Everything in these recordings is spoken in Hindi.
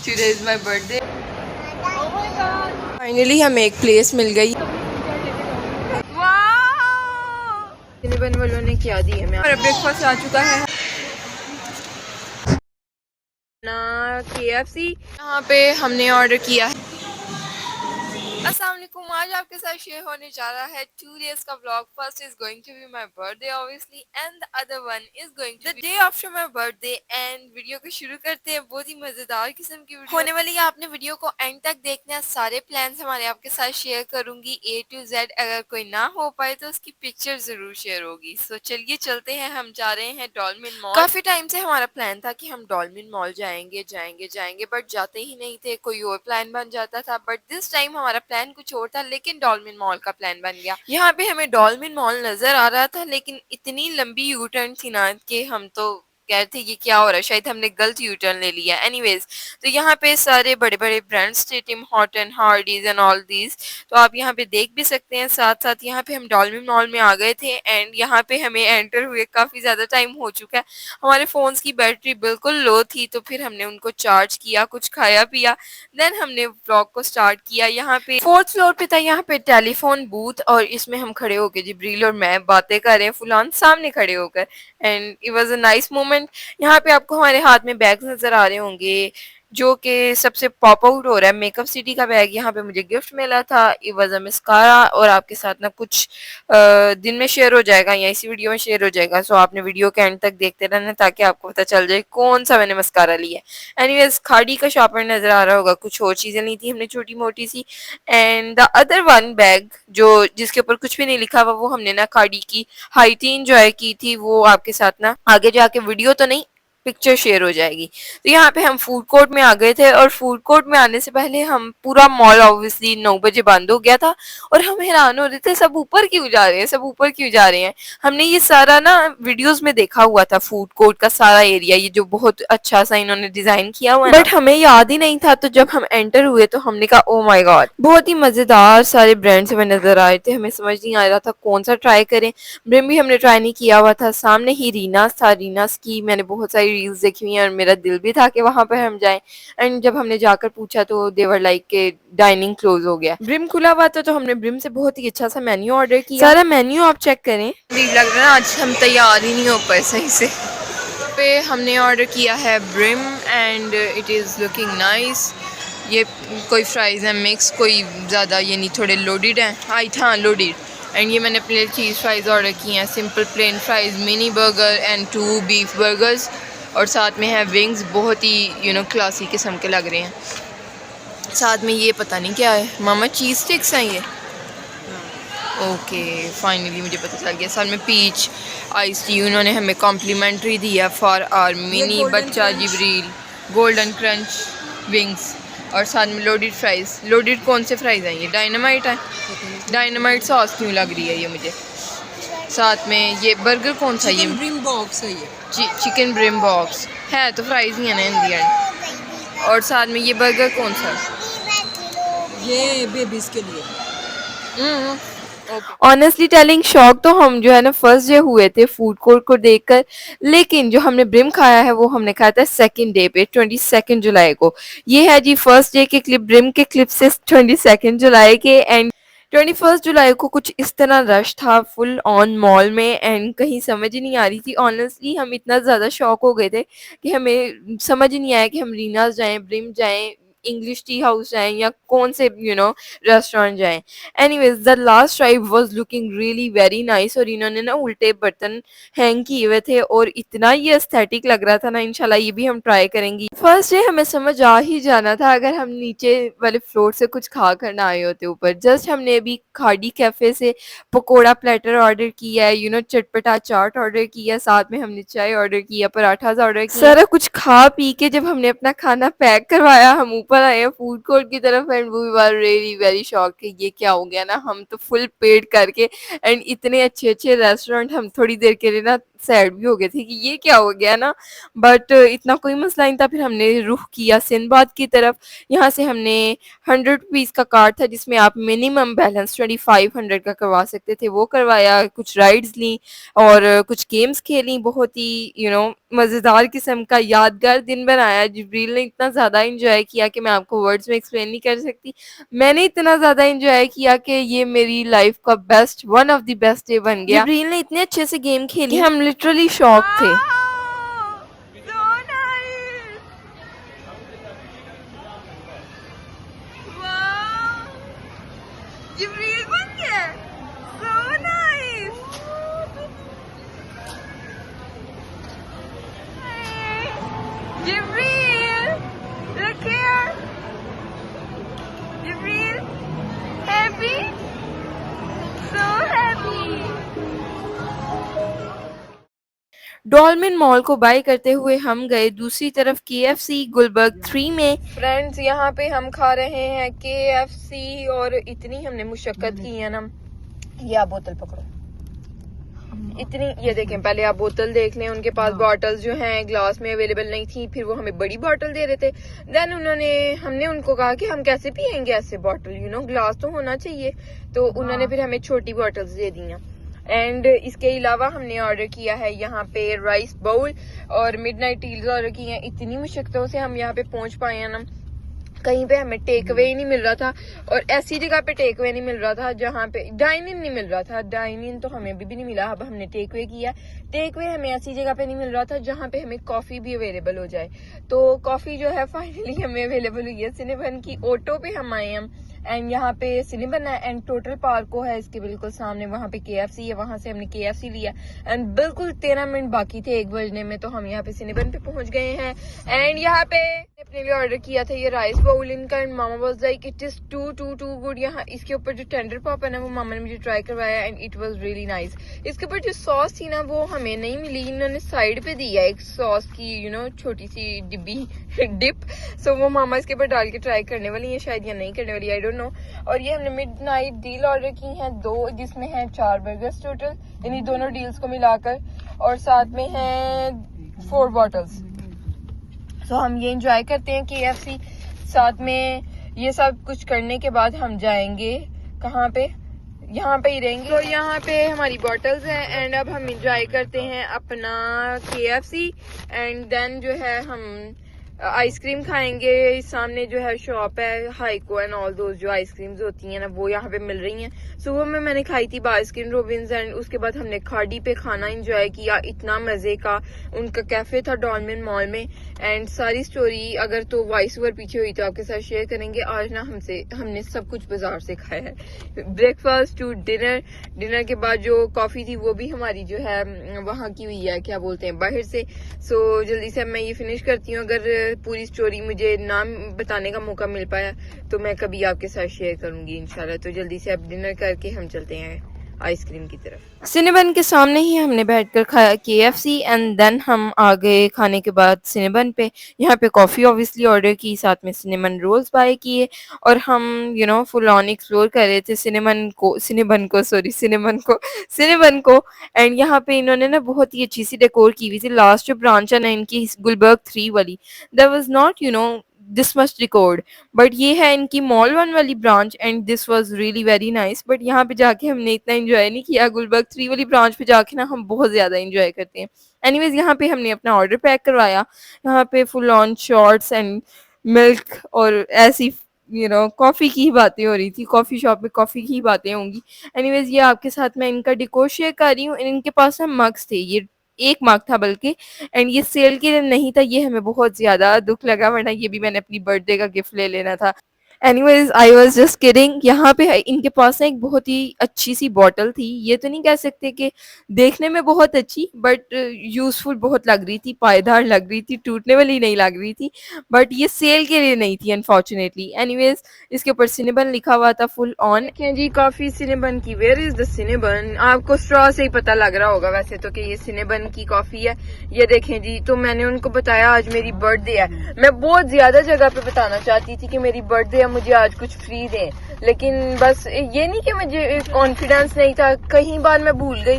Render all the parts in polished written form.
Today is my birthday. Finally हमें एक प्लेस मिल गई। वाओ वालों ने क्या दी हमें। हमारा ब्रेकफास्ट आ चुका है ना, KFC। यहाँ पे हमने ऑर्डर किया है। अस्सलाम वालेकुम, आज आपके साथ शेयर होने जा रहा है 2 days का vlog. First is going to be my birthday obviously and the other one is going to be the day after my birthday. And video को शुरू करते हैं। बहुत ही मजेदार किस्म की वीडियो होने वाली है। आपने वीडियो को एंड तक देखना है। सारे प्लान्स हमारे आपके साथ शेयर करूंगी A to Z। अगर कोई ना हो पाए तो उसकी पिक्चर जरूर शेयर होगी। सो चलिए चलते हैं। हम जा रहे हैं डॉल्फिन मॉल। काफी टाइम से हमारा प्लान था कि हम डॉल्फिन मॉल जाएंगे जाएंगे जाएंगे, बट जाते ही नहीं थे। कोई और प्लान बन जाता था, बट दिस टाइम हमारा प्लान कुछ और था, लेकिन डॉल्फिन मॉल का प्लान बन गया। यहाँ पे हमें डॉल्फिन मॉल नजर आ रहा था, लेकिन इतनी लंबी यू टर्न थी ना कि हम तो कह रहे थे ये क्या हो रहा है, शायद हमने गलत यू टर्न ले लिया। एनीवेज, तो यहाँ पे सारे बड़े बड़े ब्रांड्स थे, Tim Horton, Hardee's and all these. तो आप यहाँ पे देख भी सकते हैं। साथ साथ यहाँ पे हम डॉल्फिन मॉल में आ गए थे एंड यहाँ पे हमें एंटर हुए काफी ज्यादा टाइम हो चुका है। हमारे फोन्स की बैटरी बिल्कुल लो थी, तो फिर हमने उनको चार्ज किया, कुछ खाया पिया, देन हमने व्लॉग को स्टार्ट किया। यहाँ पे 4th फ्लोर पे था यहाँ पे टेलीफोन बूथ, और इसमें हम खड़े होकर जिब्रील और मैं बातें कर रहे हैं फुलान सामने खड़े होकर, and it was a nice moment. यहाँ पे आपको हमारे हाथ में बैग्स नजर आ रहे होंगे, जो कि सबसे पॉप आउट हो रहा है मेकअप सिटी का बैग। यहाँ पे मुझे गिफ्ट मिला था, इट वाज अ मस्कारा, और आपके साथ ना कुछ दिन में शेयर हो जाएगा या इसी वीडियो में शेयर हो जाएगा। सो आपने वीडियो के एंड तक देखते रहना ताकि आपको पता चल जाए कौन सा मैंने मस्कारा लिया। एनीवेज, खाड़ी का शॉपर नजर आ रहा होगा, कुछ और चीजें ली थी हमने छोटी मोटी सी। And the other one bag जो जिसके ऊपर कुछ भी नहीं लिखा हुआ, वो हमने ना खाड़ी की हाइटी एंजॉय की थी। वो आपके साथ ना आगे जाके वीडियो तो नहीं, पिक्चर शेयर हो जाएगी। तो यहाँ पे हम फूड कोर्ट में आ गए थे, और फूड कोर्ट में आने से पहले हम पूरा मॉल ऑब्वियसली 9 बजे बंद हो गया था, और हम हैरान हो रहे थे सब ऊपर क्यों जा रहे हैं, सब ऊपर क्यों जा रहे हैं। हमने ये सारा ना वीडियोस में देखा हुआ था, फूड कोर्ट का सारा एरिया, ये जो बहुत अच्छा सा इन्होंने डिजाइन किया हुआ है, बट हमें याद ही नहीं था। तो जब हम एंटर हुए तो हमने कहा ओ माय गॉड, बहुत ही मजेदार सारे ब्रांड्स हमें नजर आए थे। हमें समझ नहीं आ रहा था कौन सा ट्राई करें। ब्रिम भी हमने ट्राई नहीं किया हुआ था। सामने ही रीनास था, रीनास की मैंने बहुत सारी रील्स देखी हुई हैं और मेरा दिल भी था कि वहां पर हम जाएं। एंड जब हमने जाकर पूछा तो देवर लाइक के डाइनिंग क्लोज हो गया। ब्रिम खुला हुआ था, तो हमने ब्रिम से बहुत ही अच्छा सा मेन्यू ऑर्डर किया। सारा मेन्यू आप चेक करें। लग रहा है आज हम तैयार ही नहीं हो पाए सही से। पे हमने ऑर्डर किया है brim and it is looking nice. ये कोई फ्राइज़ हैं मिक्स, कोई ज़्यादा ये नहीं, थोड़े लोडेड हैं। हाँ लोडेड। एंड ये मैंने प्लेन चीज़ फ्राइज़ ऑर्डर किए हैं, simple plain fries, mini burger and 2 beef burgers, और साथ में है विंग्स, बहुत ही क्लासी किस्म के लग रहे हैं। साथ में ये पता नहीं क्या है मामा, चीज़ स्टिक्स हैं ये। ओके फाइनली मुझे पता चल गया। साथ में पीच आइस टी उन्होंने हमें कॉम्प्लीमेंट्री दिया फॉर आर मिनी बच्चा जिब्रील। गोल्डन क्रंच विंग्स, और साथ में लोडेड फ्राइज़। लोडेड कौन से फ्राइज़ हैं ये? डायनामाइट है। डायनामाइट सॉस क्यों लग रही है ये मुझे? साथ में ये बर्गर कौन सा? ये ब्रिम बॉक्स है। ये चिकन ब्रिम बॉक्स है, तो फ्राइज़ ही है ना इन दी एंड। और साथ में ये बर्गर कौन सा? ये बेबीज के लिए। ऑनेस्टली टेलिंग, शॉक तो हम जो है ना फर्स्ट डे हुए थे फूड कोर्ट को देखकर, लेकिन जो हमने ब्रिम खाया है वो हमने खाया था सेकंड डे पे 22 जुलाई को। ये है जी फर्स्ट डे के क्लिप, ब्रिम के क्लिप से 22 जुलाई के। एंड 21 जुलाई को कुछ इस तरह रश था फुल ऑन मॉल में, एंड कहीं समझ ही नहीं आ रही थी। ऑनेस्टली हम इतना ज़्यादा शॉक हो गए थे कि हमें समझ ही नहीं आया कि हम रीनास जाएं, ब्रिम जाएं, इंग्लिश टी हाउस जाएं, या कौन से रेस्टोरेंट जाएं। Anyways, the last tribe was looking really very nice, और इन्होंने ना उल्टे बर्तन हैंग किए हुए थे और इतना ये एस्थेटिक लग रहा था ना। इंशाल्लाह ये भी हम ट्राई करेंगे। फर्स्ट डे हमें समझ आ ही जाना था अगर हम नीचे वाले फ्लोर से कुछ खा कर ना आए होते ऊपर। जस्ट हमने अभी खाड़ी कैफे से पकोड़ा प्लेटर ऑर्डर किया है, चटपटा चाट ऑर्डर किया, साथ में हमने चाय ऑर्डर किया, पराठास ऑर्डर किया, सारा कुछ खा पी के जब हमने अपना खाना पैक करवाया हम ऊपर आए फूड कोर्ट की तरफ, and we were really very shock कि ये क्या हो गया ना। हम तो फुल पेट करके, एंड इतने अच्छे अच्छे रेस्टोरेंट हम थोड़ी देर के लिए ना सैड भी हो गए थे कि ये क्या हो गया ना, बट इतना कोई मसला नहीं था। फिर हमने रुख किया सिंदबाद की तरफ। यहाँ से हमने 100 रुपीज़ का कार्ड था जिसमें आप मिनिमम बैलेंस 2500 का करवा सकते थे, वो करवाया। कुछ राइड्स ली और कुछ गेम्स खेली। बहुत ही मज़ेदार किस्म का यादगार दिन बनाया। जिब्रील ने इतना ज़्यादा इंजॉय किया कि मैं आपको वर्ड्स में एक्सप्लेन नहीं कर सकती। मैंने इतना ज़्यादा एंजॉय किया कि ये मेरी लाइफ का best, one of the best day बन गया। जिब्रील ने इतने अच्छे से गेम खेली कि हम लिटरली शॉक थे। जिब्रील बन गया, so nice। Jibreel, look here। Jibreel, happy, so happy। Dolmen mall को बाय करते हुए हम गए दूसरी तरफ KFC गुलबर्ग 3 में। फ्रेंड्स, यहाँ पे हम खा रहे हैं KFC और इतनी हमने मुशक्कत की है ना। ये आप बोतल पकड़ो, इतनी, ये देखें, पहले आप बोतल देख लें। उनके पास बॉटल्स जो हैं ग्लास में अवेलेबल नहीं थी, फिर वो हमें बड़ी बॉटल दे रहे थे। देन हमने उनको कहा कि हम कैसे पियेंगे ऐसे बॉटल, ग्लास तो होना चाहिए। तो उन्होंने फिर हमें छोटी बॉटल्स दे दी हैं। एंड इसके अलावा हमने ऑर्डर किया है यहाँ पे राइस बाउल और मिडनाइट टील्स ऑर्डर की हैं। इतनी मुश्किलों से हम यहाँ पे पहुंच पाए हैं ना। कहीं पे हमें टेक अवे ही नहीं मिल रहा था और ऐसी जगह पे टेक अवे नहीं मिल रहा था जहाँ पे डाइन इन नहीं मिल रहा था। डाइन इन तो हमें अभी भी नहीं मिला। अब हमने टेक अवे किया। टेक अवे हमें ऐसी जगह पे नहीं मिल रहा था जहाँ पे हमें कॉफी भी अवेलेबल हो जाए। तो कॉफी जो है फाइनली हमें अवेलेबल हुई है सिनेबन की। ऑटो पे हम आए हम एंड यहाँ पे सिनेबन है एंड टोटल पार्को है इसके बिल्कुल सामने। वहाँ पे KFC है, वहां से हमने KFC लिया एंड बिल्कुल 13 मिनट बाकी थे 1 बजने में, तो हम यहाँ पे सिनेबन पे पहुंच गए हैं। एंड यहाँ पे अपने लिए ऑर्डर किया था ये राइस बाउल इनका and mama was like it is too good. यहाँ इसके ऊपर जो टेंडर पॉपकॉर्न है वो मामा ने मुझे ट्राई करवाया and it was really nice. इसके ऊपर जो सॉस थी ना वो हमें नहीं मिली, इन्होंने साइड पे दी है एक सॉस की छोटी सी डिब्बी डिप। सो वो मामा इसके ऊपर डाल के ट्राई करने वाली है शायद या नहीं करने वाली, आई डोंट नो। और ये हमने मिडनाइट डील ऑर्डर की हैं 2, जिसमें हैं 4 बर्गर्स टोटल, यानी दोनों डील्स को मिलाकर, और साथ में हैं 4 बॉटल्स। तो हम ये एंजॉय करते हैं KFC। साथ में ये सब कुछ करने के बाद हम जाएंगे कहाँ पे, यहाँ पे ही रहेंगे। तो यहाँ पे हमारी बॉटल्स हैं एंड अब हम एंजॉय करते हैं अपना KFC एंड देन जो है हम आइसक्रीम खाएंगे। सामने जो है शॉप है हाइको एंड ऑल दोज जो आइसक्रीम्स होती हैं ना वो यहाँ पे मिल रही हैं। सुबह में मैंने खाई थी बास्किन रॉबिन्स एंड उसके बाद हमने खाड़ी पे खाना एंजॉय किया। इतना मजे का उनका कैफे था डॉल्मेन मॉल में एंड सारी स्टोरी अगर तो वॉइस ओवर पीछे हुई तो आपके साथ शेयर करेंगे। आज ना हमने सब कुछ बाजार से खाया है, ब्रेकफास्ट टू डिनर के बाद जो कॉफी थी वो भी हमारी जो है वहाँ की हुई है, क्या बोलते हैं, बाहर से। सो जल्दी से मैं ये फिनिश करती हूँ। अगर पूरी स्टोरी मुझे नाम बताने का मौका मिल पाया तो मैं कभी आपके साथ शेयर करूंगी इंशाल्लाह। तो जल्दी से अब डिनर करके हम चलते हैं आइसक्रीम की तरफ। सिनेबन के सामने ही हमने बैठकर खाया KFC एंड देन हम आ गए खाने के बाद सिनेबन पे। यहाँ पे कॉफ़ी ऑब्वियसली ऑर्डर की, साथ में सिनेमन रोल्स बाय किए और हम फुल ऑन एक्सप्लोर कर रहे थे सिनेमन को। एंड यहाँ पे इन्होंने ना बहुत ही अच्छी सी डेकोर की हुई थी। लास्ट जो ब्रांच है ना इनकी गुलबर्ग 3 वाली, that was not this much record, but ये है इनकी मॉल 1 वाली branch and this was really very nice. But यहाँ पे जाके हमने इतना एंजॉय नहीं किया। गुलबर्ग 3 वाली ब्रांच पे जाके ना हम बहुत ज़्यादा एंजॉय करते हैं। एनीवेज यहाँ पे हमने अपना ऑर्डर पैक करवाया। यहाँ पे full on shorts and milk और ऐसी कॉफ़ी की ही बातें हो रही थी। कॉफ़ी शॉप में कॉफ़ी की ही बातें होंगी। एनीवेज ये आपके साथ मैं इनका डिकोर शेयर कर रही हूँ। इनके पास ना मग्स थे, ये एक मग था बल्कि, एंड ये सेल के लिए नहीं था। ये हमें बहुत ज़्यादा दुख लगा, वरना ये भी मैंने अपनी बर्थडे का गिफ्ट ले लेना था। Anyways I was just kidding. यहाँ पे इनके पास ना एक बहुत ही अच्छी सी बॉटल थी। ये तो नहीं कह सकते कि देखने में बहुत अच्छी, बट यूज़फुल बहुत लग रही थी, पायदार लग रही थी, टूटने वाली नहीं लग रही थी। बट ये सेल के लिए नहीं थी अनफॉर्चुनेटली। एनीवेज इसके ऊपर सिनेबन लिखा हुआ था फुल ऑन। देखें जी कॉफी सिनेबन की, वेयर इज द सिनेबन। आपको स्ट्रॉ से ही पता लग रहा होगा वैसे तो कि ये सिनेबन की कॉफी है। ये देखें जी, तो मैंने उनको बताया आज मेरी बर्थडे है। मैं बहुत ज्यादा जगह पे बताना चाहती थी कि मेरी बर्थडे है, मुझे आज कुछ फ्री दें, लेकिन बस ये नहीं कि मुझे कॉन्फिडेंस नहीं था, कहीं बार मैं भूल गई।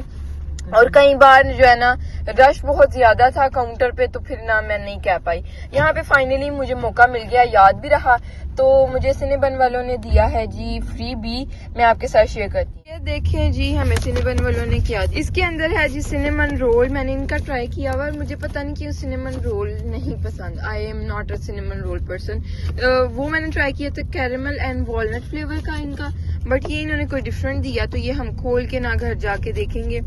और कई बार जो है ना रश बहुत ज्यादा था काउंटर पे, तो फिर ना मैं नहीं कह पाई। यहाँ पे फाइनली मुझे मौका मिल गया, याद भी रहा, तो मुझे सिनेबन वालों ने दिया है जी फ्री बी, मैं आपके साथ शेयर करती हूँ। ये देखें जी, हमें सिनेबन वालों ने क्या दिया। इसके अंदर है जी सिनेमन रोल। मैंने इनका ट्राई किया हुआ, मुझे पता नहीं क्यों सिनेमन रोल नहीं पसंद। I am not a cinnamon roll person. वो मैंने ट्राई किया था कैरेमल एंड वॉलनट फ्लेवर का इनका, बट ये इन्होंने कोई डिफरेंट दिया, तो ये हम खोल के ना घर जाके देखेंगे।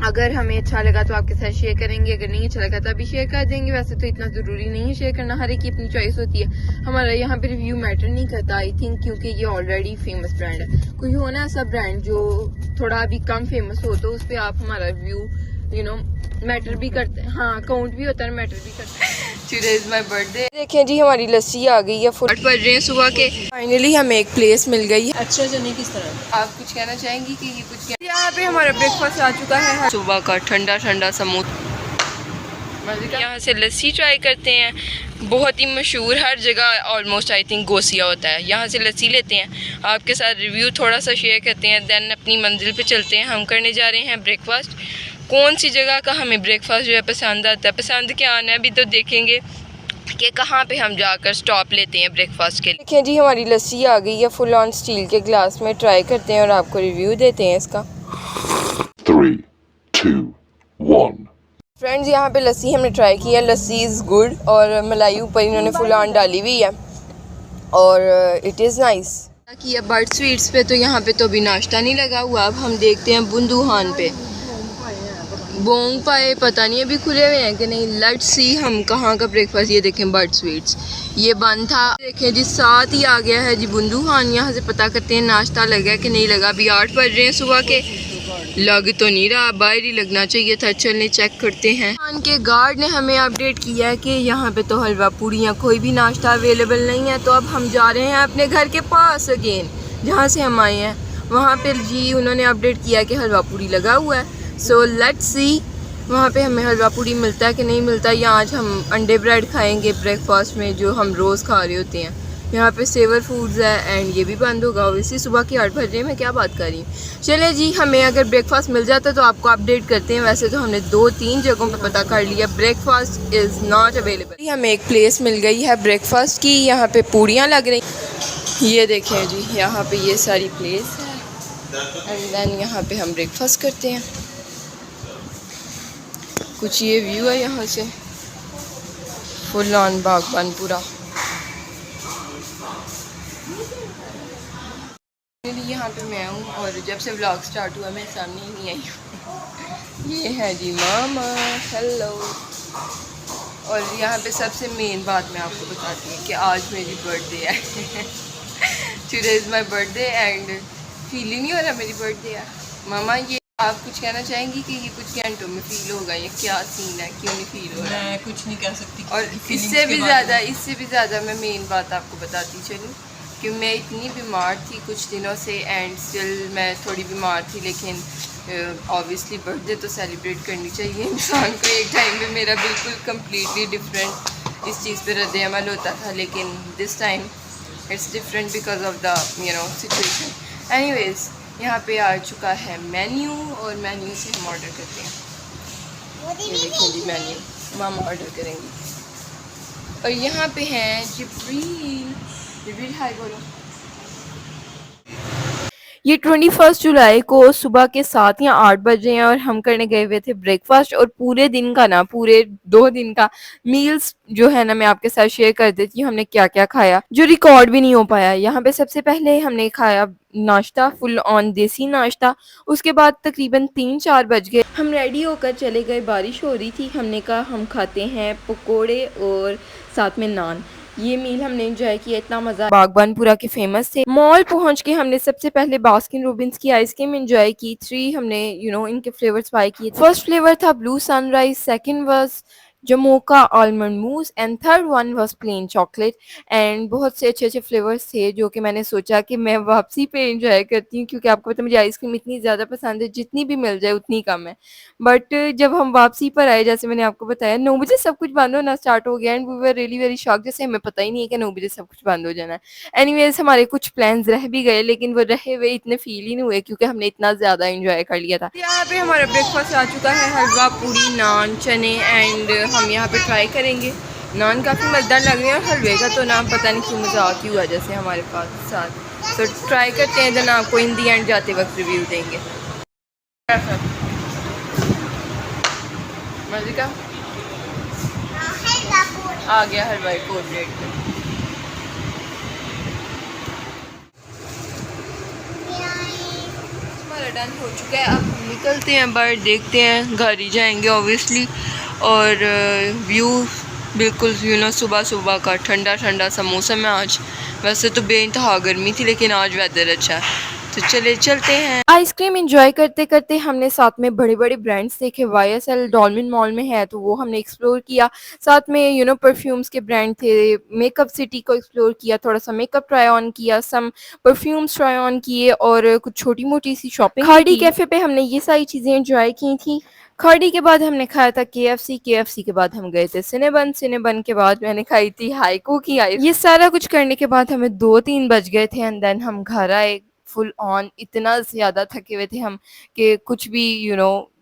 अगर हमें अच्छा लगा तो आपके साथ शेयर करेंगे, अगर नहीं अच्छा लगा तो अभी शेयर कर देंगे। वैसे तो इतना जरूरी नहीं है शेयर करना, हर एक की अपनी चॉइस होती है। हमारा यहाँ पे रिव्यू मैटर नहीं करता आई थिंक, क्योंकि ये ऑलरेडी फेमस ब्रांड है। कोई हो ना ऐसा ब्रांड जो थोड़ा अभी कम फेमस हो, तो उस पर आप हमारा रिव्यू मैटर भी करते हैं। हाँ, काउंट भी होता है, मैटर भी करता है। Today is my birthday. देखें जी, हमारी लस्सी आ गई है, फुल पड़ रहे हैं सुबह के। फाइनली हमें एक प्लेस मिल गई है। अच्छा चने किस तरह? आप कुछ कहना चाहेंगी कि ये कुछ यहाँ पे हमारा ब्रेकफास्ट आ चुका है, सुबह का ठंडा ठंडा समोसा। यहाँ से लस्सी ट्राई करते हैं, बहुत ही मशहूर, हर जगह ऑलमोस्ट आई थिंक गोसिया होता है। यहाँ से लस्सी लेते हैं, आपके साथ रिव्यू थोड़ा सा शेयर करते हैं, देन अपनी मंजिल पे चलते हैं। हम करने जा रहे हैं ब्रेकफास्ट। कौन सी जगह का हमें ब्रेकफास्ट जो है पसंद आता है, पसंद क्या आना है अभी तो देखेंगे कि कहाँ पे हम जाकर स्टॉप लेते हैं ब्रेकफास्ट के लिए। देखिए जी, हमारी लस्सी आ गई है फुल ऑन स्टील के ग्लास में। ट्राई करते हैं और आपको रिव्यू देते हैं इसका। 3, 2, 1। फ्रेंड्स, यहाँ पे लस्सी हमने ट्राई की है, लस्सी इज़ गुड, और मलाई ऊपर इन्होंने फुल ऑन डाली हुई है, और इट इज़ नाइस। कि अब बर्ड स्वीट्स पे तो यहाँ पे तो अभी नाश्ता नहीं लगा हुआ। अब हम देखते हैं बुंदूहान पे। बोंग पाए पता नहीं अभी खुले हुए हैं कि नहीं। लेट्स सी हम कहाँ का ब्रेकफास्ट। ये देखें बर्ड स्वीट्स, ये बंद था। देखें जी, साथ ही आ गया है जी बुंदूहान। यहाँ से पता करते हैं नाश्ता लगा है कि नहीं लगा। अभी 8 बज रहे हैं सुबह के, लग तो नहीं रहा, बाहर ही लगना चाहिए था। चलने चेक करते हैं। खान के गार्ड ने हमें अपडेट किया है कि यहाँ पे तो हलवा पूड़ियाँ कोई भी नाश्ता अवेलेबल नहीं है। तो अब हम जा रहे हैं अपने घर के पास अगेन, जहाँ से हम आए हैं वहाँ पे जी उन्होंने अपडेट किया कि हलवा पूड़ी लगा हुआ है। सो लेट्स सी वहाँ पे हमें हलवा पूड़ी मिलता है कि नहीं मिलता, या आज हम अंडे ब्रेड खाएंगे ब्रेकफास्ट में, जो हम रोज़ खा रहे होते हैं। यहाँ पे सेवर फूड्स है एंड ये भी बंद होगा ओवैसी। सुबह की 8 बज रहे हैं, मैं क्या बात कर रही हूँ। चले जी, हमें अगर ब्रेकफास्ट मिल जाता है तो आपको अपडेट करते हैं। वैसे तो हमने 2-3 जगहों पे पता कर लिया, ब्रेकफास्ट इज़ नॉट अवेलेबल। हमें एक प्लेस मिल गई है ब्रेकफास्ट की, यहाँ पे पूड़ियाँ लग रही। ये देखें जी, यहाँ पे ये सारी प्लेस है एंड देन यहाँ पे हम ब्रेकफास्ट करते हैं। कुछ ये व्यू है यहाँ से, फुल ऑन बागबान पूरा। यहाँ पे मैं हूँ, और जब से व्लॉग स्टार्ट हुआ मैं सामने ही नहीं आई हूँ। ये है जी मामा, हेलो। और यहाँ पे सबसे मेन बात मैं आपको बताती हूँ कि आज मेरी बर्थडे है। Today is my birthday and feel ही नहीं हो रहा मेरी बर्थडे है। मामा, ये आप कुछ कहना चाहेंगी कि ये कुछ घंटों में फील होगा, ये क्या सीन है, क्यों नहीं फील हो रहा है? मैं कुछ नहीं कह सकती। और इससे भी ज़्यादा मैं मेन बात आपको बताती चलूँ कि मैं इतनी बीमार थी कुछ दिनों से, एंड स्टिल मैं थोड़ी बीमार थी, लेकिन ऑब्वियसली बर्थडे तो सेलिब्रेट करनी चाहिए इंसान को। एक टाइम में मेरा बिल्कुल कम्प्लीटली डिफरेंट इस चीज़ पे रद्द अमल होता था, लेकिन this time it's different because of the situation. Anyways, यहाँ पे आ चुका है मेन्यू, और मेन्यू से हम ऑर्डर करते हैं। ये देखिए जी मेन्यू, मामा ऑर्डर करेंगी। और यहाँ पे हैं जिब्रील। जिब्रील हाय बोलो। ये 21 जुलाई को सुबह के 7 या 8 बज रहे हैं, और हम करने गए हुए थे ब्रेकफास्ट। और पूरे दिन का ना, पूरे 2 दिन का मील्स जो है ना, मैं आपके साथ शेयर कर देती हूँ हमने क्या क्या खाया, जो रिकॉर्ड भी नहीं हो पाया। यहाँ पे सबसे पहले हमने खाया नाश्ता, फुल ऑन देसी नाश्ता। उसके बाद तकरीबन 3-4 बज गए, हम रेडी होकर चले गए। बारिश हो रही थी, हमने कहा हम खाते हैं पकोड़े और साथ में नान। ये मील हमने एंजॉय किया, इतना मजा। बागबानपुरा के फेमस थे। मॉल पहुंच के हमने सबसे पहले बास्किन रोबिन्स की आइसक्रीम एंजॉय की। 3 हमने इनके फ्लेवर्स बाय किए। फर्स्ट फ्लेवर था blue sunrise, second was jamoca almond mousse and third one was plain chocolate. And बहुत से अच्छे अच्छे फ्लेवर्स थे जो कि मैंने सोचा कि मैं वापसी पे एंजॉय करती हूँ, क्योंकि आपको पता है मुझे आइसक्रीम इतनी ज़्यादा पसंद है, जितनी भी मिल जाए उतनी कम है। बट जब हम वापसी पर आए, जैसे मैंने आपको बताया 9 बजे सब कुछ बंद होना स्टार्ट हो गया and we were really very shocked, जैसे हमें पता ही नहीं है कि 9 बजे सब कुछ बंद हो जाना है। एनीवेज़ हमारे कुछ प्लान्स रह भी गए, लेकिन वो रहे हुए इतने फ़ील ही नहीं हुए क्योंकि हमने इतना ज़्यादा एंजॉय कर लिया था। यहाँ पे हमारा ब्रेकफास्ट आ चुका है, हलवा, पूड़ी, नान, चने एंड हम यहाँ पे ट्राई करेंगे। नान काफ़ी मज़ेदार लग रहे हैं और हलवे का तो नाम पता नहीं क्यों मज़ाक ही हुआ जैसे हमारे पास साथ। तो ट्राई करते हैं, देन आपको इन दी एंड जाते वक्त रिव्यू देंगे। मज़े का आ गया हलवाई को प्लेट में। हमारा डन हो चुका है, अब हम निकलते हैं बाहर, देखते हैं, घर ही जाएंगे ऑब्वियसली। और व्यू बिल्कुल सुबह सुबह का ठंडा ठंडा सा मौसम है आज। वैसे तो बेइंतहा गर्मी थी लेकिन आज वेदर अच्छा है, तो चले चलते हैं। आइसक्रीम एंजॉय करते करते हमने साथ में बड़े बड़े ब्रांड्स देखे। YSL डॉल्फिन मॉल में है तो वो हमने एक्सप्लोर किया। साथ में परफ्यूम्स के ब्रांड थे, मेकअप सिटी को एक्सप्लोर किया, थोड़ा सा मेकअप ट्राई ऑन किया, सम परफ्यूम्स ट्राई ऑन किए और कुछ छोटी मोटी सी शॉपिंग। खाड़ी कैफ़े पे हमने ये सारी चीज़ें एंजॉय की थी। खाड़ी के बाद हमने खाया था KFC के बाद हम गए थे सिनेबन के बाद मैंने खाई थी हाइको की आइस। ये सारा कुछ करने के बाद हमें 2-3 बज गए थे एंड देन हम घर आए फुल ऑन। इतना ज़्यादा थके हुए थे हम कि कुछ भी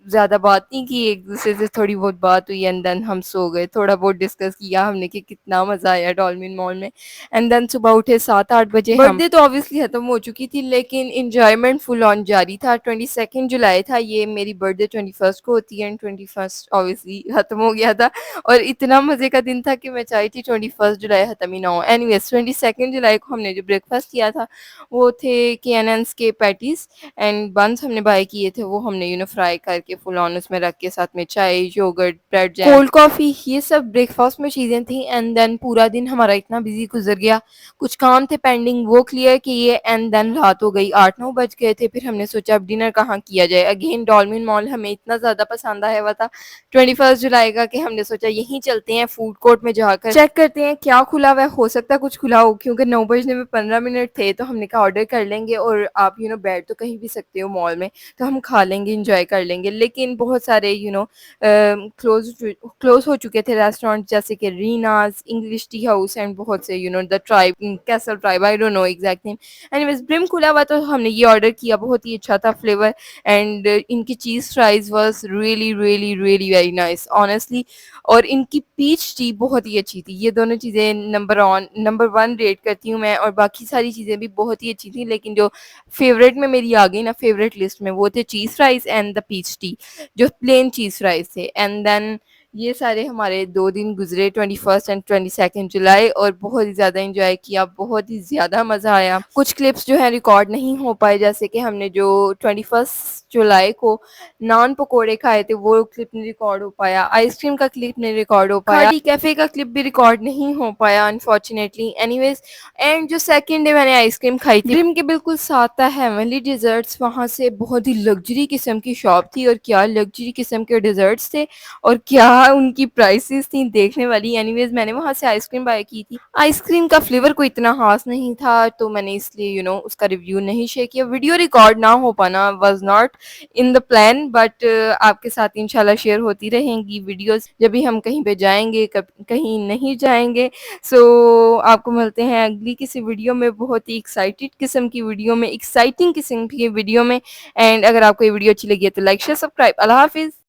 ज़्यादा बात नहीं की, एक दूसरे से थोड़ी बहुत बात हुई एंड देन हम सो गए। थोड़ा बहुत डिस्कस किया हमने कि कितना मज़ा आया डॉल्फिन मॉल में एंड देन सुबह उठे 7-8 बजे। बर्थडे तो ऑब्वियसली ख़त्म हो चुकी थी लेकिन एंजॉयमेंट फुल ऑन जारी था। 22 जुलाई था ये, मेरी बर्थडे 21 को होती है एंड 21 ऑब्वियसली ख़त्म हो गया था और इतना मज़े का दिन था कि मैं चाहती थी 21 जुलाई ख़त्म ही ना हो। एनीवेज़ 22 जुलाई को हमने जो ब्रेकफास्ट किया था वो थे KNN's के पैटीज़ एंड बन्स हमने बाय किए थे, वो हमने फ्राई करके फुल ऑन उसमें रख के साथ में चाय, yogurt, bread jam, cold coffee, ये सब ब्रेकफास्ट में चीज़ें थी एंड देन पूरा दिन हमारा इतना बिजी गुजर गया। कुछ काम थे पेंडिंग, वो क्लियर किए एंड देन रात हो गई, 8-9 बज गए थे। फिर हमने सोचा अब डिनर कहाँ किया जाए। अगेन डॉल्फिन मॉल हमें इतना ज़्यादा पसंद आया हुआ था 21 जुलाई का कि हमने सोचा यहीं चलते हैं, फूड कोर्ट में जाकर चेक करते हैं क्या खुला हुआ है, हो सकता है कुछ खुला हो क्योंकि 9 बजने में 15 मिनट थे। तो हमने कहा ऑर्डर कर लेंगे और आप बैठ तो कहीं भी सकते हो मॉल में, तो हम खा लेंगे, एंजॉय कर लेंगे। लेकिन बहुत सारे क्लोज हो चुके थे रेस्टोरेंट, जैसे कि रीनाज, इंग्लिश टी हाउस एंड बहुत से the tribe, castle tribe, I don't know exact name. Anyways brim खुला हुआ तो हमने ये ऑर्डर किया, बहुत ही अच्छा था फ्लेवर एंड इनकी cheese fries was really really really very nice honestly. और इनकी पीच टी बहुत ही अच्छी थी। ये दोनों चीज़ें नंबर 1 रेट करती हूँ मैं, और बाकी सारी चीज़ें भी बहुत ही अच्छी थी लेकिन जो फेवरेट में मेरी आ गई ना, फेवरेट लिस्ट में, वो थे cheese fries and the peach tea, जो प्लेन चीज़ फ्राइज़ थे। एंड देन ये सारे हमारे 2 दिन गुज़रे 21 एंड 22 जुलाई, और बहुत ही ज़्यादा एन्जॉय किया, बहुत ही ज़्यादा मज़ा आया। कुछ क्लिप्स जो हैं रिकॉर्ड नहीं हो पाए, जैसे कि हमने जो 21 जुलाई को नान पकोड़े खाए थे वो क्लिप नहीं रिकॉर्ड हो पाया, आइसक्रीम का क्लिप नहीं रिकॉर्ड हो पाया, खाड़ी कैफ़े का क्लिप भी रिकॉर्ड नहीं हो पाया अनफॉर्चुनेटली। एनीवेज़ एंड जो सेकंड डे मैंने आइसक्रीम खाई थी ड्रीम के बिल्कुल साथ था हेवनली डेजर्ट्स, वहाँ से बहुत ही लग्जरी किस्म की शॉप थी और क्या लग्जरी किस्म के डेजर्ट्स थे और क्या उनकी प्राइसेस थी देखने वाली। एनीवेज़ मैंने वहाँ से आइसक्रीम बाय की थी। आइसक्रीम का फ्लेवर कोई इतना ख़ास नहीं था तो मैंने इसलिए उसका रिव्यू नहीं शेयर किया। वीडियो रिकॉर्ड ना हो पाना was not in the plan, but आपके साथ इंशाल्लाह शेयर होती रहेंगी वीडियोज़ जब भी हम कहीं पे जाएँगे, कहीं नहीं जाएँगे। सो आपको मिलते हैं अगली किसी वीडियो में, बहुत ही एक्साइटेड किस्म की वीडियो में, एक्साइटिंग किस्म की वीडियो में। एंड अगर आपको ये वीडियो अच्छी लगी है तो लाइक शेयर सब्सक्राइब। अल्लाह हाफ़िज़।